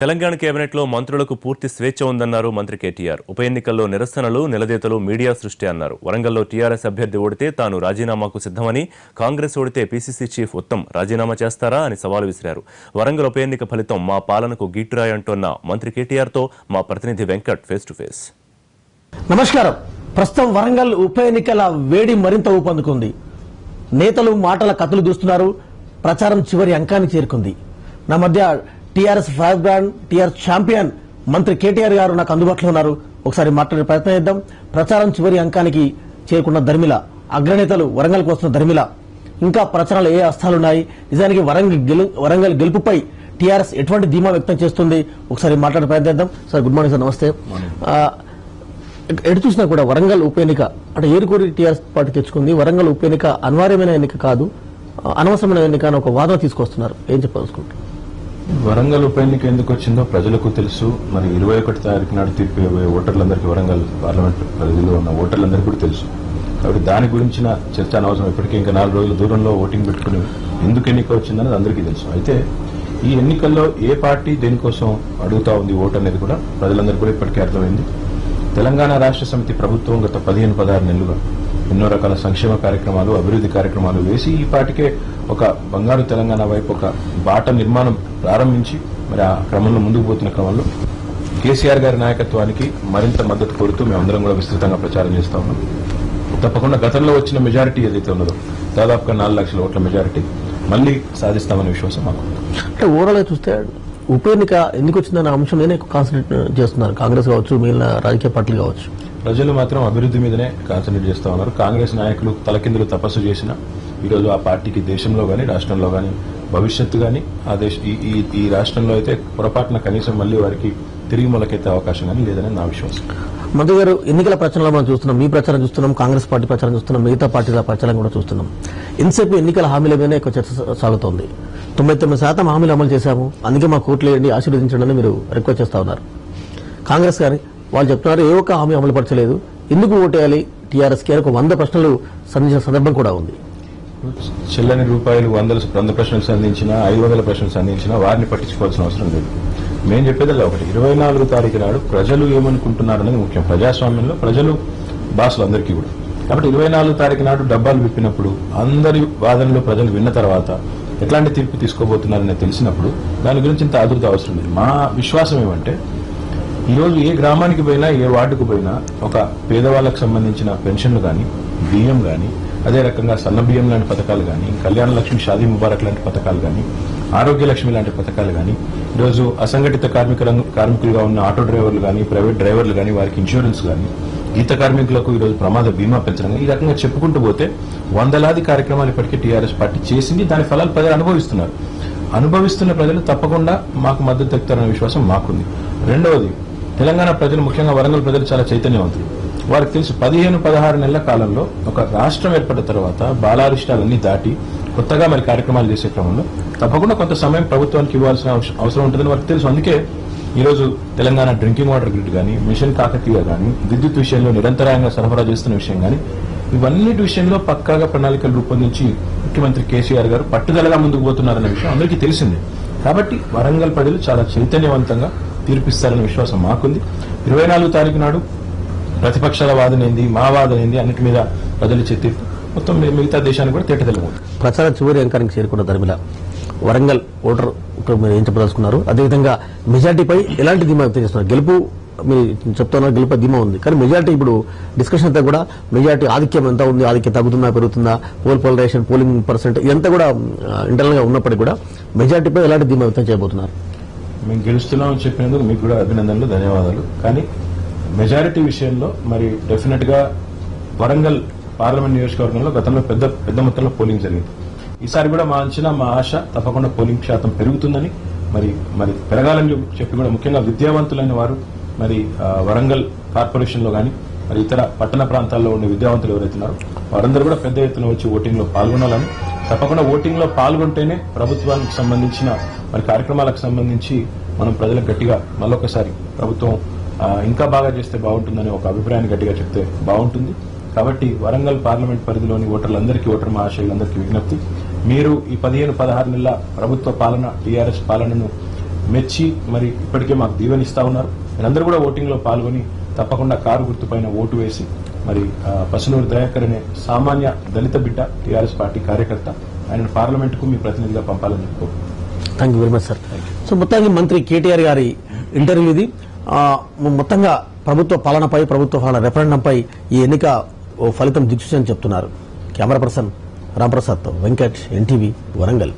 తెలంగాణ కేబినెట్లో మంత్రులకు పూర్తి స్వేచ్ఛ ఉందన్నారు మంత్రి కేటీఆర్. ఉప ఎన్నికల్లో నిరసనలు, నిలదీతలు మీడియా సృష్టి అన్నారు. వరంగల్లో టీఆర్ఎస్ అభ్యర్థి ఓడితే తాను రాజీనామాకు సిద్ధమని, కాంగ్రెస్ ఓడితే పీసీసీ చీఫ్ ఉత్తమ్ రాజీనామా చేస్తారా అని సవాలు విసిరారు. వరంగల్ ఉప ఎన్నిక ఫలితం మా పాలనకు గీటురాయి అంటోన్న మంత్రి కేటీఆర్తో మా ప్రతినిధి వెంకట్ ఫేస్ టు ఫేస్. నమస్కారం. ప్రస్తుతం వరంగల్ ఉప ఎన్నికల వేడి మరింత ఊపందుకుంది. నేతలు మాటల కత్తులు దూస్తున్నారు. ప్రచారం చివరి అంకానికి చేరుకుంది. నా మధ్య TRS fire brand, TRS champion మంత్రి కేటీఆర్ గారు నాకు అందుబాటులో ఉన్నారు. ఒకసారి మాట్లాడే ప్రయత్నం చేద్దాం. ప్రచారం చివరి అంకానికి చేరుకున్న ధర్మిల, అగ్రనేతలు వరంగల్కు వస్తున్న ధర్మిల, ఇంకా ప్రచారాలు ఏ అస్తాలున్నాయి, నిజానికి వరంగల్ గెలుపుపై టీఆర్ఎస్ ఎటువంటి ధీమా వ్యక్తం చేస్తుంది, ఒకసారి మాట్లాడే ప్రయత్నం చేద్దాం. Sir good morning sir. నమస్తే. ఎటు చూసినా కూడా వరంగల్ ఉప ఎన్నిక అంటే ఏరుకోరి టీఆర్ఎస్ పార్టీ తెచ్చుకుంది. వరంగల్ ఉప ఎన్నిక అనివార్యమైన ఎన్నిక కాదు, అనవసరమైన ఎన్నిక అని ఒక వాదన తీసుకొస్తున్నారు. ఏం చెప్పదలుచుకుంటారు? వరంగల్ ఉప ఎన్నిక ఎందుకు వచ్చిందో ప్రజలకు తెలుసు. మరి 21 తారీఖు నాడు తీర్పు ఓటర్లందరికీ, వరంగల్ పార్లమెంట్ పరిధిలో ఉన్న ఓటర్లందరికీ కూడా తెలుసు. కాబట్టి దాని గురించిన చర్చ అనవసరం. ఇప్పటికీ ఇంకా 4 రోజుల దూరంలో ఓటింగ్ పెట్టుకుని ఎందుకు ఎన్నిక వచ్చిందనేది అందరికీ తెలుసు. అయితే ఈ ఎన్నికల్లో ఏ పార్టీ దేనికోసం అడుగుతా ఉంది ఓటు అనేది కూడా ప్రజలందరికీ కూడా ఇప్పటికే అర్థమైంది. తెలంగాణ రాష్ట్ర సమితి ప్రభుత్వం గత 15-16 నెలలుగా ఎన్నో రకాల సంక్షేమ కార్యక్రమాలు, అభివృద్ధి కార్యక్రమాలు వేసి ఈ పార్టీకే ఒక బంగారు తెలంగాణ వైపు ఒక బాట నిర్మాణం ప్రారంభించి మరి ఆ క్రమంలో ముందుకు పోతున్న క్రమంలో కేసీఆర్ గారి నాయకత్వానికి మరింత మద్దతు కోరుతూ మేమందరం కూడా విస్తృతంగా ప్రచారం చేస్తా ఉన్నాం. తప్పకుండా గతంలో వచ్చిన మెజారిటీ ఏదైతే ఉన్నదో దాదాపుగా 4 లక్షల ఓట్ల మెజారిటీ మళ్లీ సాధిస్తామనే విశ్వాసం మాకు. అంటే ఓవరాల్ గా చూస్తే ఉప ఎన్నిక ఎందుకు వచ్చిందన్న అంశం మీదనే ఎక్కువ కాన్సన్ట్రేట్ చేస్తున్నారు. కాంగ్రెస్ కావచ్చు, మిగిలిన రాజకీయ పార్టీలు కావచ్చు. ప్రజలు మాత్రం అభివృద్ధి మీదనే కాన్సన్ట్రేట్ చేస్తా ఉన్నారు. కాంగ్రెస్ నాయకులు తలకిందులు తపస్సు చేసిన ఈరోజు ఆ పార్టీకి దేశంలో గానీ, రాష్ట్రంలో గానీ, భవిష్యత్తు గానీ, ఈ రాష్ట్రంలో అయితే పొరపాటున కనీసం మళ్లీ వారికి తిరిగి మొలకెత్తే అవకాశం కానీ లేదని నా విశ్వాసం. మంత్రి గారు, ఎన్నికల ప్రచారంలో మనం చూస్తున్నాం, మీ ప్రచారం చూస్తున్నాం, కాంగ్రెస్ పార్టీ ప్రచారం చూస్తున్నాం, మిగతా పార్టీల ప్రచారం కూడా చూస్తున్నాం. ఎంతసేపు ఎన్నికల హామీల మీదనే ఎక్కువ చర్చ సాగుతోంది. 99% హామీలు అమలు చేశాము, అందుకే మా కోర్టులు వేయండి, ఆశీర్వదించండి మీరు రిక్వెస్ట్ చేస్తా ఉన్నారు. కాంగ్రెస్ గారి వాళ్ళు చెప్తున్నారు ఏ ఒక్క హామీ అమలు పరచలేదు, ఎందుకు ఓటేయాలి టీఆర్ఎస్ కి ఒక 100 ప్రశ్నలు సంధించిన సందర్భం కూడా ఉంది. చెల్లని రూపాయలు 100 ప్రశ్నలు సంధించినా, 500 ప్రశ్నలు సంధించినా వారిని పట్టించుకోవాల్సిన అవసరం లేదు. మేము చెప్పేదల్లా ఒకటి, 24 తారీఖు నాడు ప్రజలు ఏమనుకుంటున్నారనేది ముఖ్యం. ప్రజాస్వామ్యంలో ప్రజలు బాసులు అందరికీ కూడా. కాబట్టి 24 తారీఖు నాడు డబ్బాలు విప్పినప్పుడు అందరి వాదనలు ప్రజలు విన్న తర్వాత ఎట్లాంటి తీర్పు తీసుకోబోతున్నారని తెలిసినప్పుడు దాని గురించి ఇంత ఆదుర్ద అవసరం లేదు. మా విశ్వాసం ఏమంటే ఈరోజు ఏ గ్రామానికి పోయినా, ఏ వార్డుకు పోయినా ఒక పేదవాళ్లకు సంబంధించిన పెన్షన్లు కానీ, బియ్యం కానీ, అదే రకంగా సన్న బియ్యం లాంటి పథకాలు కానీ, కళ్యాణ లక్ష్మి, షాదీ ముబారక్ లాంటి పథకాలు కానీ, ఆరోగ్య లక్ష్మి లాంటి పథకాలు కానీ, ఈరోజు అసంఘటిత కార్మికులుగా ఉన్న ఆటో డ్రైవర్లు కానీ, ప్రైవేట్ డ్రైవర్లు కానీ, వారికి ఇన్సూరెన్స్ కానీ, గీత కార్మికులకు ఈరోజు ప్రమాద బీమా పెంచడం, ఈ రకంగా చెప్పుకుంటూ పోతే వందలాది కార్యక్రమాలు ఇప్పటికే టీఆర్ఎస్ పార్టీ చేసింది. దాని ఫలాలు ప్రజలు అనుభవిస్తున్నారు. అనుభవిస్తున్న ప్రజలు తప్పకుండా మాకు మద్దతు తెలుపుతారనే విశ్వాసం మాకుంది. రెండవది, తెలంగాణ ప్రజలు, ముఖ్యంగా వరంగల్ ప్రజలు చాలా చైతన్యవంతులు. వారికి తెలుసు 15-16 నెలల కాలంలో ఒక రాష్ట్రం ఏర్పడిన తర్వాత బాలారిష్టాలన్నీ దాటి కొత్తగా మరి కార్యక్రమాలు చేసే క్రమంలో తప్పకుండా కొంత సమయం ప్రభుత్వానికి ఇవ్వాల్సిన అవసరం ఉంటుందని వారికి తెలుసు. అందుకే ఈరోజు తెలంగాణ డ్రింకింగ్ వాటర్ గ్రిడ్ కానీ, మిషన్ కాకతీయ కానీ, విద్యుత్ విషయంలో నిరంతరాయంగా సరఫరా చేస్తున్న విషయం కానీ, ఇవన్నిటి విషయంలో పక్కాగా ప్రణాళికలు రూపొందించి ముఖ్యమంత్రి కేసీఆర్ గారు పట్టుదలగా ముందుకు పోతున్నారన్న విషయం అందరికీ తెలిసిందే. కాబట్టి వరంగల్ ప్రజలు చాలా చైతన్యవంతంగా తీర్పిస్తారన్న విశ్వాసం మాకుంది. 24 తారీఖు నాడు ప్రతిపక్షాల వాదనేంది, మా వాదనేంది అన్నిటి మీద ప్రజలు తీర్పు మొత్తం మిగతా దేశానికి కూడా తేటతెల్లమవుతుంది. ప్రచారం చివరి అంకానికి చేరుకున్న ధర్మిల, వరంగల్ ఓటర్ మీరు ఏం చెప్పదలుచుకున్నారు? అదేవిధంగా మెజార్టీపై ఎలాంటి ధీమా వ్యక్తం చేస్తున్నారు? గెలుపు మీరు చెప్తున్నారు, గెలుపు ధీమా ఉంది, కానీ మెజార్టీ ఇప్పుడు డిస్కషన్ అంతా కూడా మెజార్టీ ఆధిక్యం ఎంత ఉంది, ఆధిక్యం తగ్గుతుందా, పెరుగుతుందా, పోలరైజేషన్, పోలింగ్ పర్సెంట్ ఇదంతా కూడా ఇంటర్నల్ గా ఉన్నప్పటికీ కూడా మెజార్టీపై ఎలాంటి ధీమా వ్యక్తం చేయబోతున్నారు? మేము గెలుస్తున్నామని చెప్పినందుకు మీకు కూడా అభినందనలు, ధన్యవాదాలు. కానీ మెజారిటీ విషయంలో మరి డెఫినెట్ గా వరంగల్ పార్లమెంట్ నియోజకవర్గంలో గతంలో పెద్ద మొత్తంలో పోలింగ్ జరిగింది. ఈసారి కూడా మా అంచనా, మా ఆశ తప్పకుండా పోలింగ్ శాతం పెరుగుతుందని, మరి పెరగాలని చెప్పి కూడా ముఖ్యంగా విద్యావంతులైన వారు మరి వరంగల్ కార్పొరేషన్ లో కానీ, మరి ఇతర పట్టణ ప్రాంతాల్లో ఉండే విద్యావంతులు ఎవరైతున్నారో వారందరూ కూడా పెద్ద ఎత్తున వచ్చి ఓటింగ్ లో పాల్గొనాలని, తప్పకుండా ఓటింగ్ లో పాల్గొంటేనే ప్రభుత్వానికి సంబంధించిన మరి కార్యక్రమాలకు సంబంధించి మనం ప్రజలకు గట్టిగా మళ్ళొకసారి ప్రభుత్వం ఇంకా బాగా చేస్తే బాగుంటుందని ఒక అభిప్రాయాన్ని గట్టిగా చెప్తే బాగుంటుంది. కాబట్టి వరంగల్ పార్లమెంట్ పరిధిలోని ఓటర్లందరికీ, ఓటర్ మహాశయులందరికీ విజ్ఞప్తి, మీరు ఈ 15-16 నెలల ప్రభుత్వ పాలన, టీఆర్ఎస్ పాలనను మెచ్చి మరి ఇప్పటికే మాకు దీవెనిస్తా ఉన్నారు. మీరందరూ కూడా ఓటింగ్ లో పాల్గొని తప్పకుండా కారు గుర్తుపైన ఓటు వేసి మరి పసునూరు దయాకర్ అనే సామాన్య దళిత బిడ్డ టీఆర్ఎస్ పార్టీ కార్యకర్త ఆయన పార్లమెంట్ కు మీ ప్రతినిధిగా పంపాలని చెప్పుకోరు. Thank you very much sir. So మొత్తానికి మంత్రి కేటీఆర్ గారి ఇంటర్వ్యూ ఇది. మొత్తంగా ప్రభుత్వ పాలనపై, ప్రభుత్వ పాలన రెఫరెండంపై ఈ ఎన్నిక ఓ ఫలితం దిక్సూచి అని చెప్తున్నారు. కెమెరా పర్సన్ రాంప్రసాద్తో వెంకట్, ఎన్టీవీ, వరంగల్.